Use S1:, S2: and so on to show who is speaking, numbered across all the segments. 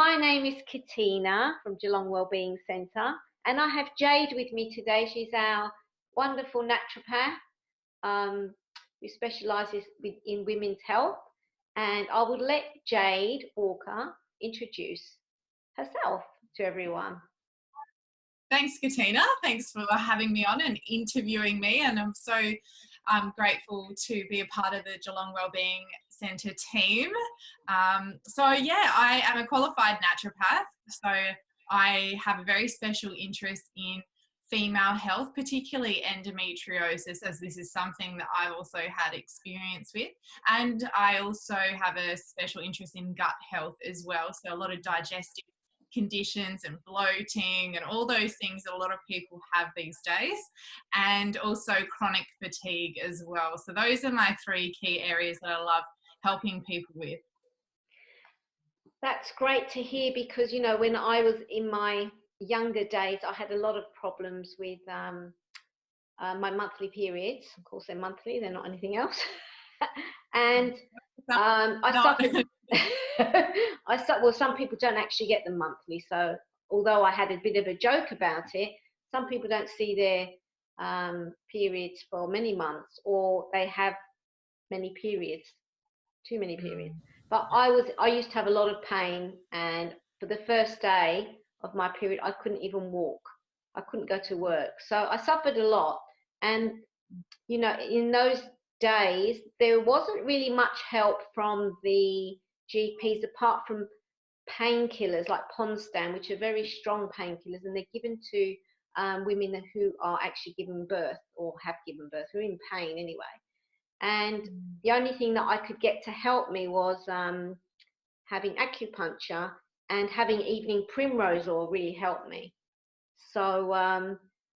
S1: my name is Katina from Geelong Wellbeing Centre, and I have Jade with me today. She's our wonderful naturopath who specialises in women's health. And I would let Jade Walker introduce herself to everyone.
S2: Thanks, Katina. Thanks for having me on and interviewing me. And I'm so grateful to be a part of the Geelong Wellbeing Centre team. I am a qualified naturopath. So I have a very special interest in female health, particularly endometriosis, as this is something that I've also had experience with. And I also have a special interest in gut health as well. So a lot of digestive conditions and bloating and all those things that a lot of people have these days, and also chronic fatigue as well. So those are my three key areas that I love helping people with.
S1: That's great to hear, because you know, when I was in my younger days, I had a lot of problems with my monthly periods. Of course, they're monthly, they're not anything else. And I suffered. Well, some people don't actually get them monthly. So although I had a bit of a joke about it, some people don't see their periods for many months, or they have many periods, too many periods. But I used to have a lot of pain, and for the first day of my period, I couldn't even walk. I couldn't go to work. So I suffered a lot. And, you know, in those days, there wasn't really much help from the GPs apart from painkillers like Ponstan, which are very strong painkillers, and they're given to women who are actually giving birth or have given birth, who are in pain anyway. And the only thing that I could get to help me was having acupuncture, and having evening primrose oil really helped me. So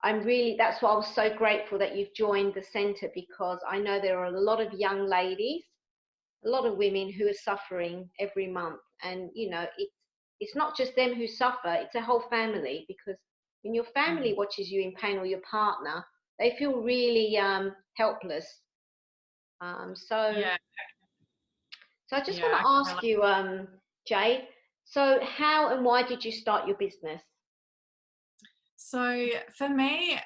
S1: that's why I was so grateful that you've joined the centre, because I know there are a lot of young ladies, a lot of women who are suffering every month. And, you know, it's not just them who suffer, it's a whole family, because when your family watches you in pain, or your partner, they feel really helpless. So I just want to ask you, Jade, so how and why did you start your business?
S2: So for me,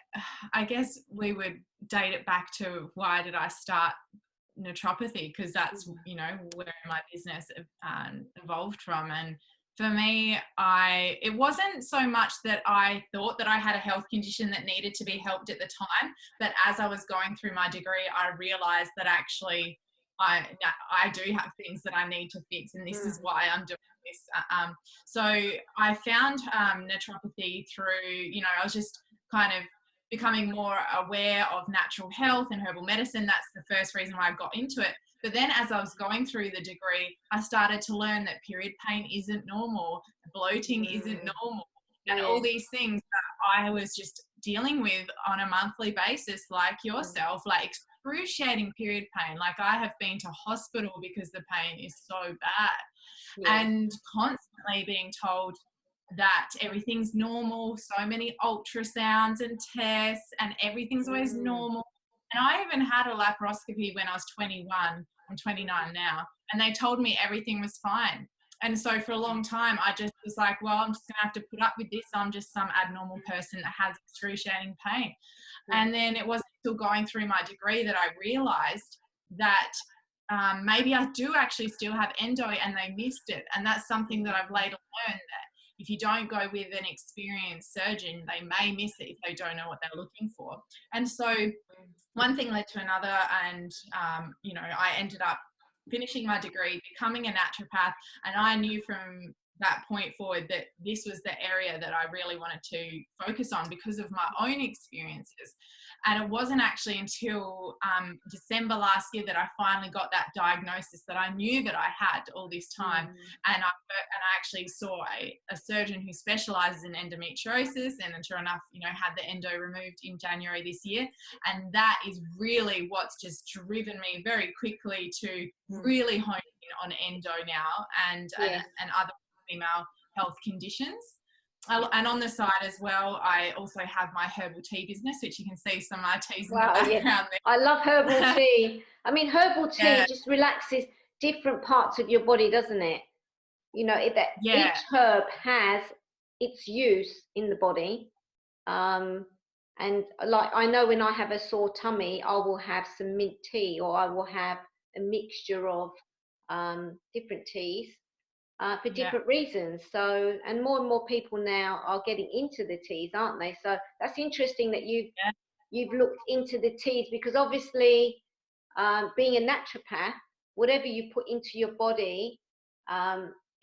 S2: I guess we would date it back to, why did I start Naturopathy? Because that's, you know, where my business evolved from. And for me, it wasn't so much that I thought that I had a health condition that needed to be helped at the time, but as I was going through my degree, I realized that actually I do have things that I need to fix, and this is why I'm doing this. So I found naturopathy through, you know, I was just kind of becoming more aware of natural health and herbal medicine. That's the first reason why I got into it. But then as I was going through the degree, I started to learn that period pain isn't normal, bloating isn't normal, and all these things that I was just dealing with on a monthly basis, like yourself, like excruciating period pain. Like I have been to hospital because the pain is so bad, and constantly being told that everything's normal, so many ultrasounds and tests, and everything's always normal. And I even had a laparoscopy when I was 21. I'm 29 now, and they told me everything was fine. And so for a long time, I just was like, well, I'm just going to have to put up with this. I'm just some abnormal person that has excruciating pain. And then it wasn't until going through my degree that I realized that maybe I do actually still have endo, and they missed it. And that's something that I've later learned, that if you don't go with an experienced surgeon, they may miss it if they don't know what they're looking for. And so one thing led to another, and you know, I ended up finishing my degree, becoming a naturopath, and I knew from that point forward that this was the area that I really wanted to focus on because of my own experiences. And it wasn't actually until December last year that I finally got that diagnosis that I knew that I had all this time. And I actually saw a surgeon who specializes in endometriosis, and sure enough, you know, had the endo removed in January this year. And that is really what's just driven me very quickly to really hone in on endo now, and other female health conditions. And on the side as well, I also have my herbal tea business, which you can see some of my teas in the background there.
S1: I love herbal tea. I mean, herbal tea just relaxes different parts of your body, doesn't it? that
S2: Yeah.
S1: each herb has its use in the body. And like, I know when I have a sore tummy, I will have some mint tea, or I will have a mixture of different teas for
S2: Yeah.
S1: different reasons. So, and more people now are getting into the teas, aren't they? So that's interesting that you've looked into the teas, because obviously, being a naturopath, whatever you put into your body,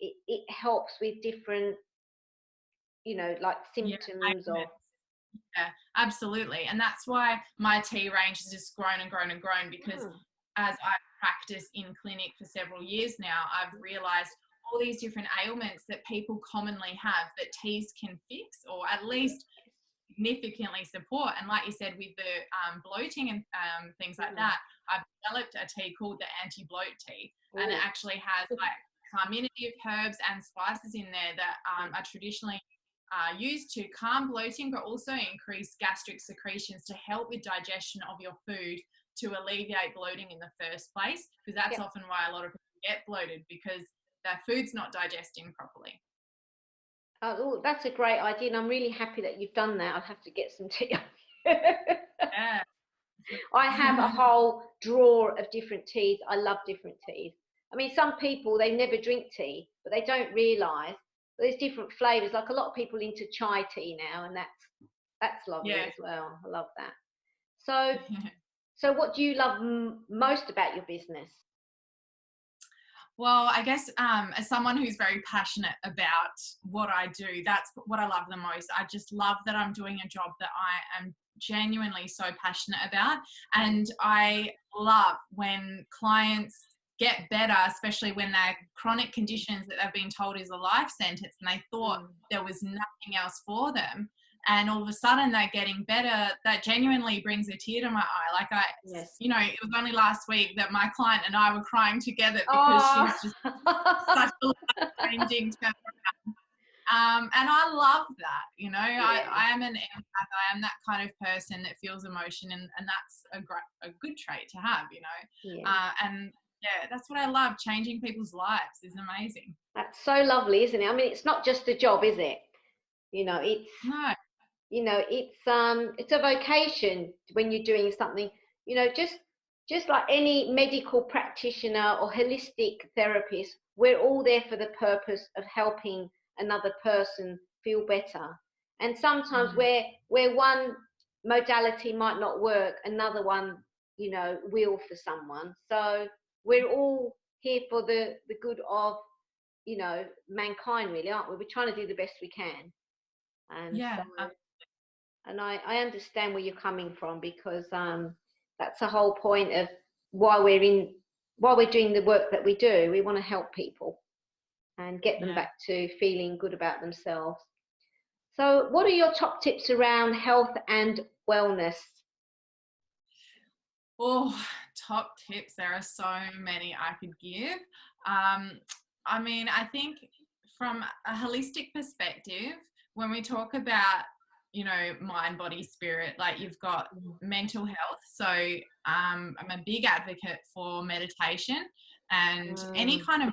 S1: it helps with different, like
S2: Yeah.
S1: symptoms of.
S2: Yeah, absolutely. And that's why my tea range has just grown and grown and grown, because as I've practiced in clinic for several years now, I've realized all these different ailments that people commonly have that teas can fix, or at least significantly support. And like you said, with the bloating and things like that, I've developed a tea called the anti-bloat tea. And it actually has like carminative herbs and spices in there that are traditionally used to calm bloating, but also increase gastric secretions to help with digestion of your food, to alleviate bloating in the first place, because that's often why a lot of people get bloated, because their food's not digesting properly.
S1: Oh, that's a great idea, and I'm really happy that you've done that. I'll have to get some tea.
S2: Yeah.
S1: I have a whole drawer of different teas. I love different teas. I mean, some people, they never drink tea, but they don't realise there's different flavours. Like, a lot of people into chai tea now, and that's lovely as well. I love that. So what do you love most about your business?
S2: Well, I guess as someone who's very passionate about what I do, that's what I love the most. I just love that I'm doing a job that I am genuinely so passionate about. And I love when clients get better, especially when they're chronic conditions that they've been told is a life sentence and they thought there was nothing else for them. And all of a sudden they're getting better. That genuinely brings a tear to my eye. Like it was only last week that my client and I were crying together, because she's just such a life-changing turnaround. And I love that, I am an empath. I am that kind of person that feels emotion, and that's a good trait to have, and that's what I love. Changing people's lives is amazing.
S1: That's so lovely, isn't it? I mean, it's not just a job, is it? It's
S2: no.
S1: It's a vocation when you're doing something, just like any medical practitioner or holistic therapist. We're all there for the purpose of helping another person feel better. And sometimes where one modality might not work, another one, will for someone. So we're all here for the good of, mankind, really, aren't we? We're trying to do the best we can. And and I understand where you're coming from, because that's the whole point of why we're doing the work that we do. We want to help people and get them back to feeling good about themselves. So what are your top tips around health and wellness?
S2: Oh, top tips. There are so many I could give. I mean, I think from a holistic perspective, when we talk about, mind, body, spirit, like you've got mental health. So I'm a big advocate for meditation and any kind of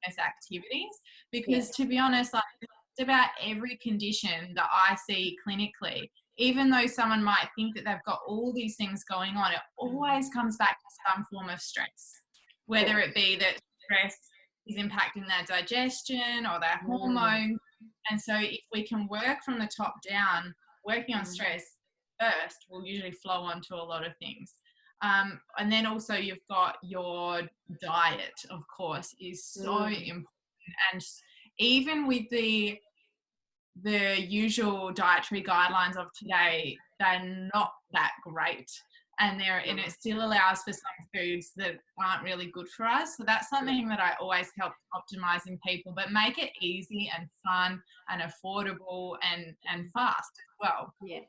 S2: activities, because to be honest, like just about every condition that I see clinically, even though someone might think that they've got all these things going on, it always comes back to some form of stress, whether it be that stress is impacting their digestion or their hormones. And so if we can work from the top down, working on stress first will usually flow on to a lot of things. And then also you've got your diet, of course, is so important. And even with the usual dietary guidelines of today, they're not that great. And it still allows for some foods that aren't really good for us. So that's something that I always help optimizing people, but make it easy and fun and affordable and fast as well.
S1: Yes.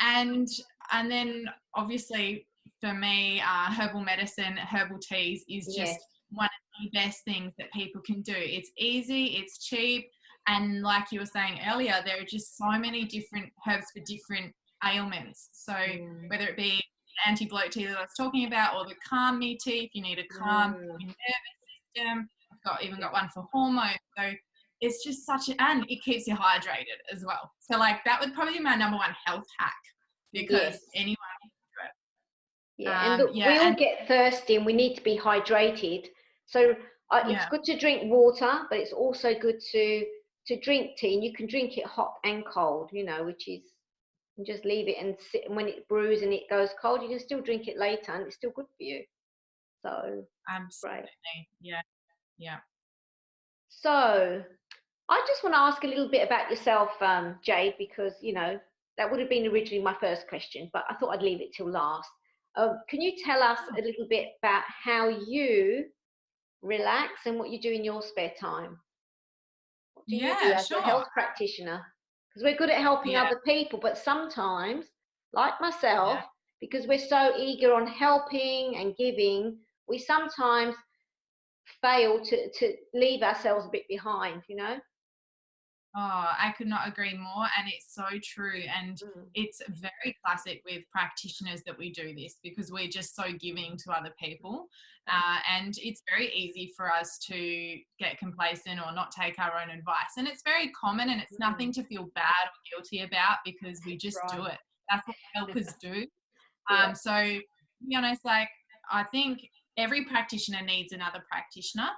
S2: And then obviously for me, herbal medicine, herbal teas is just one of the best things that people can do. It's easy, it's cheap, and like you were saying earlier, there are just so many different herbs for different ailments. So whether it be anti-bloat tea that I was talking about, or the calm me tea if you need a calm your nervous system. I've got one for hormones. So it's just and it keeps you hydrated as well. So like that would probably be my number one health hack, because
S1: Yes.
S2: anyone
S1: Yeah, and look, we
S2: yeah,
S1: all
S2: and
S1: get thirsty and we need to be hydrated. So it's
S2: yeah.
S1: good to drink water, but it's also good to drink tea. And you can drink it hot and cold, which is, you just leave it and sit. And when it brews and it goes cold, you can still drink it later, and it's still good for you. So great.
S2: Absolutely. Yeah. Yeah.
S1: So I just want to ask a little bit about yourself, Jade, because that would have been originally my first question, but I thought I'd leave it till last. Can you tell us a little bit about how you relax and what you do in your spare time? What do you do
S2: Yeah,
S1: as a
S2: sure.
S1: health practitioner? Because we're good at helping
S2: Yeah.
S1: other people, but sometimes, like myself,
S2: Yeah.
S1: because we're so eager on helping and giving, we sometimes fail to leave ourselves a bit behind,
S2: Oh, I could not agree more. And it's so true. And
S1: Mm.
S2: it's very classic with practitioners that we do this, because we're just so giving to other people. And it's very easy for us to get complacent or not take our own advice. And it's very common, and it's nothing to feel bad or guilty about, because we just
S1: Right.
S2: do it. That's what helpers do.
S1: Yeah.
S2: So to be honest, like, I think every practitioner needs another practitioner.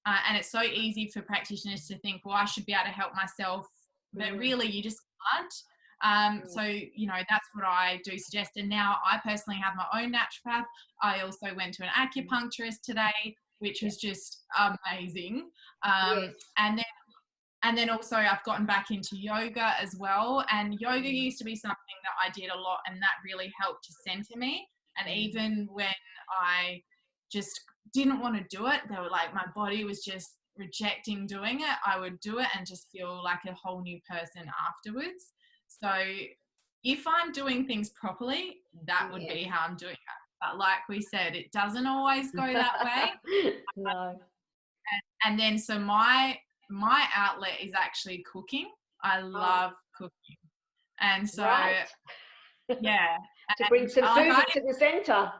S2: And it's so easy for practitioners to think, well, I should be able to help myself, but really you just can't. So, that's what I do suggest. And now I personally have my own naturopath. I also went to an acupuncturist today, which was just amazing.
S1: Yes.
S2: And then also I've gotten back into yoga as well. And yoga used to be something that I did a lot, and that really helped to center me. And even when I just didn't want to do it, they were like, my body was just rejecting doing it, I would do it and just feel like a whole new person afterwards. So if I'm doing things properly, that would be how I'm doing it. But like we said, it doesn't always go that way.
S1: No.
S2: And then so my outlet is actually cooking. I love cooking. And so
S1: Right.
S2: yeah.
S1: To bring some food into the centre.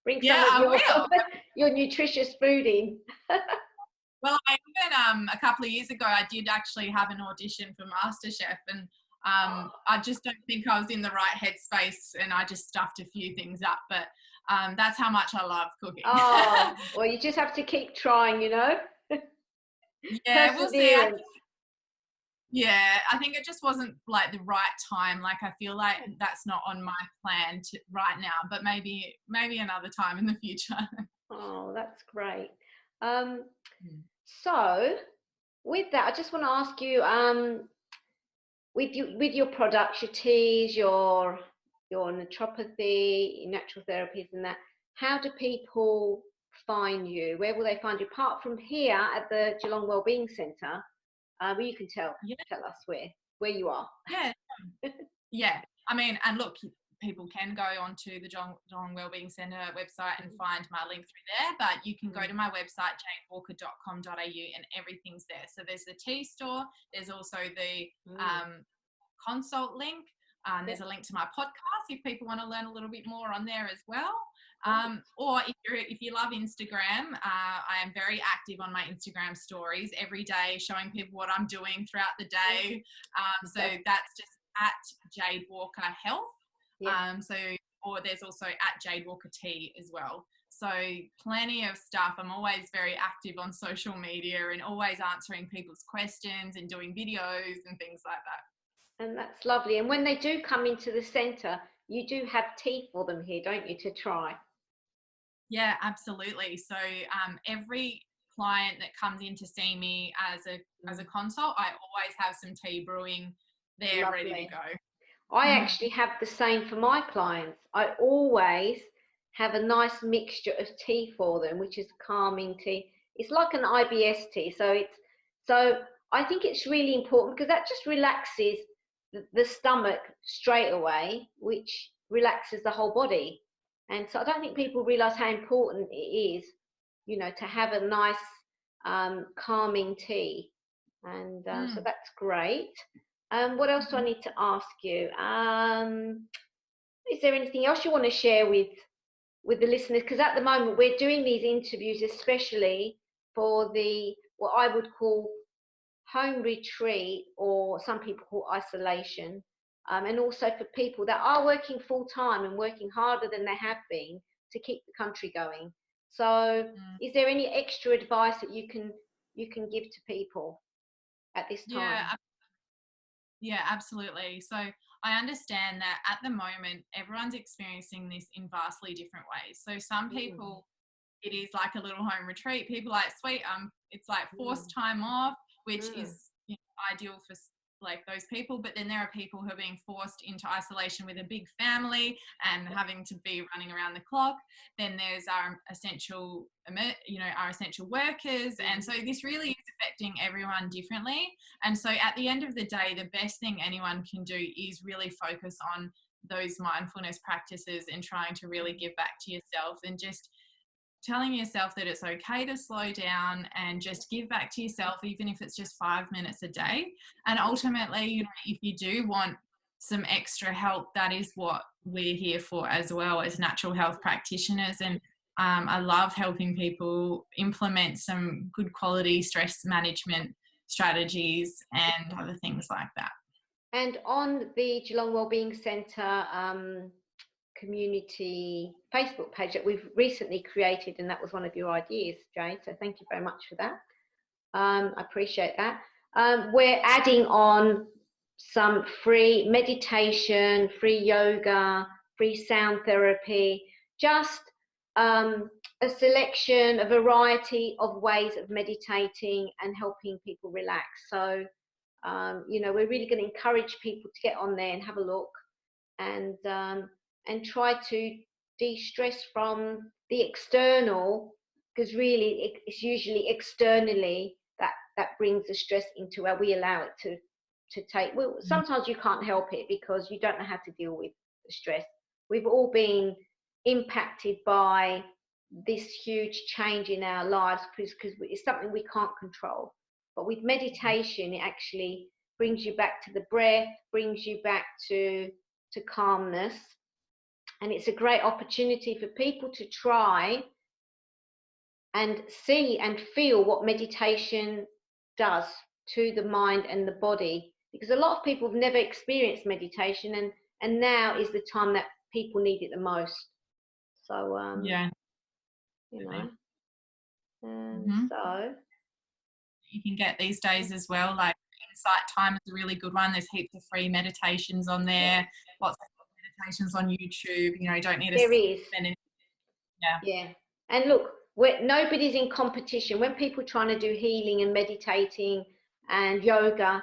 S1: Bring some of
S2: I will.
S1: your nutritious food in.
S2: Well, I even a couple of years ago, I did actually have an audition for MasterChef, and I just don't think I was in the right headspace, and I just stuffed a few things up. But that's how much I love cooking.
S1: Oh, well, you just have to keep trying,
S2: Yeah, we'll see.
S1: Perseverance.
S2: I think it just wasn't like the right time. Like, I feel like that's not on my plan right now, but maybe another time in the future.
S1: Oh, that's great. So with that, I just want to ask you, with your products, your teas, your naturopathy, natural therapies, and that, how do people find you? Where will they find you? Apart from here at the Geelong Wellbeing Centre, where you can tell us where you are.
S2: Yeah. I mean, and look, people can go onto the Geelong Wellbeing Centre website and find my link through there, but you can go to my website, jadewalker.com.au, and everything's there. So there's the tea store, there's also the consult link, there's a link to my podcast if people want to learn a little bit more on there as well. Or if you love Instagram, I am very active on my Instagram stories every day, showing people what I'm doing throughout the day. So that's just at Jade Walker Health. Or there's also at Jade Walker Tea as well. So plenty of stuff. I'm always very active on social media and always answering people's questions and doing videos and things like that.
S1: And that's lovely. And when they do come into the centre, you do have tea for them here, don't you, to try?
S2: Yeah, absolutely. So every client that comes in to see me as a consult, I always have some tea brewing there, ready to go.
S1: I actually have the same for my clients. I always have a nice mixture of tea for them, which is calming tea. It's like an IBS tea. So I think it's really important, because that just relaxes the stomach straight away, which relaxes the whole body. And so I don't think people realise how important it is, to have a nice calming tea. And so that's great. What else do I need to ask you? Is there anything else you want to share with the listeners? Because at the moment we're doing these interviews especially for the, what I would call home retreat, or some people call isolation, and also for people that are working full time and working harder than they have been to keep the country going. So is there any extra advice that you can give to people at this time?
S2: Yeah, absolutely. So I understand that at the moment, everyone's experiencing this in vastly different ways. So some people, it is like a little home retreat. People are like, sweet, it's like forced time off, which is, you know, ideal for like those people. But then there are people who are being forced into isolation with a big family and having to be running around the clock. Then there's our essential, you know, our essential workers. And so this really is affecting everyone differently. And so at the end of the day, the best thing anyone can do is really focus on those mindfulness practices and trying to really give back to yourself, and just telling yourself that it's okay to slow down and just give back to yourself, even if it's just 5 minutes a day. And ultimately, you know, if you do want some extra help, that is what we're here for as well as natural health practitioners. And I love helping people implement some good quality stress management strategies and other things like that.
S1: And on the Geelong Wellbeing Centre community Facebook page that we've recently created, and that was one of your ideas, Jade, so thank you very much for that. I appreciate that. We're adding on some free meditation, free yoga, free sound therapy, just a selection, a variety of ways of meditating and helping people relax. So you know, we're really going to encourage people to get on there and have a look, and try to de-stress from the external, because really it's usually externally that brings the stress into where we allow it to take. Well, sometimes you can't help it because you don't know how to deal with the stress. We've all been impacted by this huge change in our lives because it's something we can't control. But with meditation, it actually brings you back to the breath, brings you back to calmness. And it's a great opportunity for people to try and see and feel what meditation does to the mind and the body. Because a lot of people have never experienced meditation, and now is the time that people need it the most. So,
S2: Yeah.
S1: You know, so
S2: you can get these days as well, like Insight Time is a really good one. There's heaps of free meditations on there, lots of meditations on YouTube. You know, you don't need to spend any.
S1: Yeah. And look, nobody's in competition. When people are trying to do healing and meditating and yoga,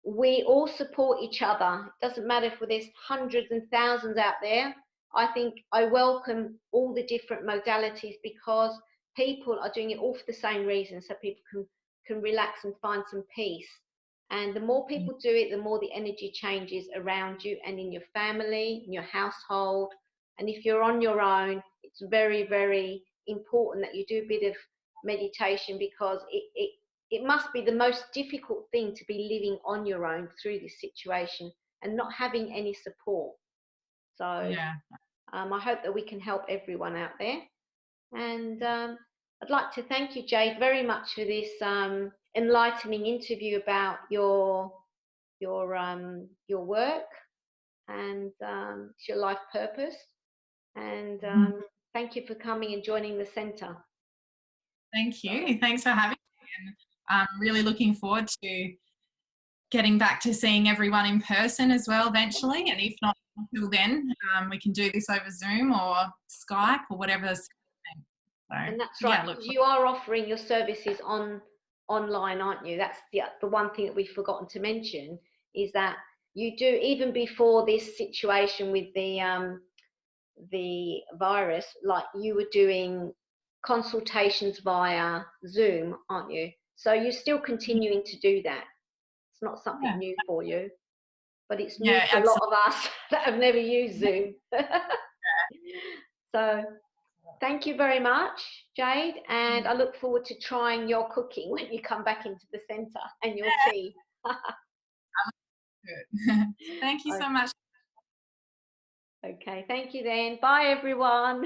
S1: we all support each other. It doesn't matter if there's hundreds and thousands out there. I think I welcome all the different modalities because people are doing it all for the same reason, so people can relax and find some peace. And the more people do it, the more the energy changes around you and in your family, in your household. And if you're on your own, it's very, very important that you do a bit of meditation, because it must be the most difficult thing to be living on your own through this situation and not having any support. So I hope that we can help everyone out there. And I'd like to thank you, Jade, very much for this enlightening interview about your work and your life purpose. And thank you for coming and joining the centre.
S2: Thank you. Thanks for having me. And I'm really looking forward to getting back to seeing everyone in person as well eventually. And if not until then, we can do this over Zoom or Skype or whatever. So,
S1: and that's right. Yeah, you are offering your services online, aren't you? That's the one thing that we've forgotten to mention, is that you do, even before this situation with the virus, like you were doing consultations via Zoom, aren't you? So you're still continuing to do that. It's not something new for you, but it's new for a lot of us that have never used Zoom. So thank you very much, Jade, and I look forward to trying your cooking when you come back into the centre, and your tea.
S2: Thank you so much.
S1: Okay, thank you then. Bye, everyone.